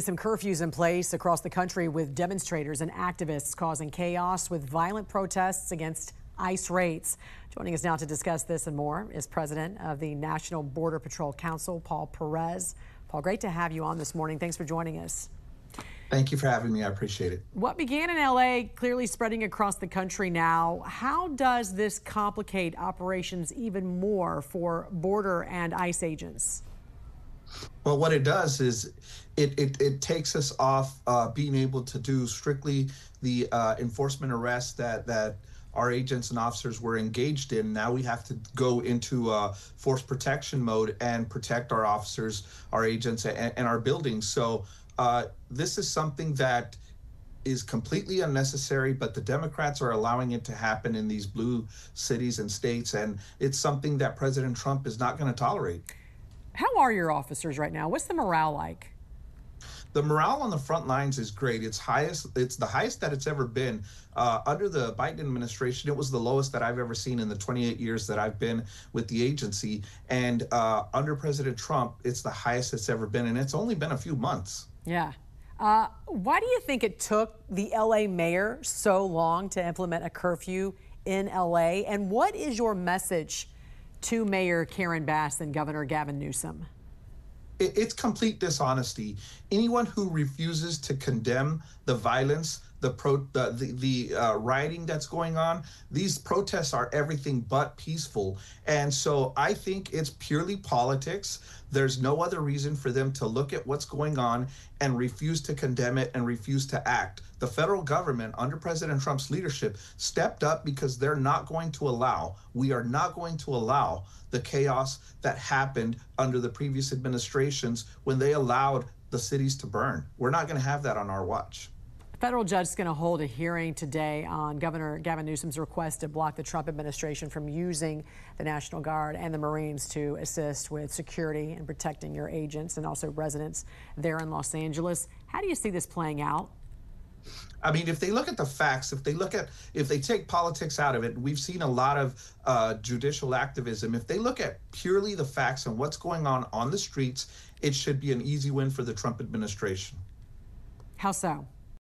Some curfews in place across the country with demonstrators and activists causing chaos with violent protests against ICE raids. Joining us now to discuss this and more is President of the National Border Patrol Council, Paul Perez. Paul, great to have you on this morning. Thanks for joining us. Thank you for having me. I appreciate it. What began in LA clearly spreading across the country now. How does this complicate operations even more for border and ICE agents? Well, what it does is it takes us off being able to do strictly the enforcement arrests that our agents and officers were engaged in. Now we have to go into force protection mode and protect our officers, our agents, and our buildings. So this is something that is completely unnecessary, but the Democrats are allowing it to happen in these blue cities and states, and it's something that President Trump is not going to tolerate. How are your officers right now? What's the morale like? The morale on the front lines is great. It's the highest that it's ever been. Under the Biden administration, it was the lowest that I've ever seen in the 28 years that I've been with the agency. And under President Trump, it's the highest it's ever been. And it's only been a few months. Yeah. Why do you think it took the LA mayor so long to implement a curfew in LA? And what is your message to Mayor Karen Bass and Governor Gavin Newsom? It's complete dishonesty. Anyone who refuses to condemn the violence, the rioting that's going on, these protests are everything but peaceful. And so I think it's purely politics. There's no other reason for them to look at what's going on and refuse to condemn it and refuse to act. The federal government under President Trump's leadership stepped up because we are not going to allow the chaos that happened under the previous administrations when they allowed the cities to burn. We're not going to have that on our watch. A federal judge is going to hold a hearing today on Governor Gavin Newsom's request to block the Trump administration from using the National Guard and the Marines to assist with security and protecting your agents and also residents there in Los Angeles. How do you see this playing out? I mean, if they look at the facts, if they take politics out of it, we've seen a lot of judicial activism. If they look at purely the facts and what's going on the streets, it should be an easy win for the Trump administration. How so?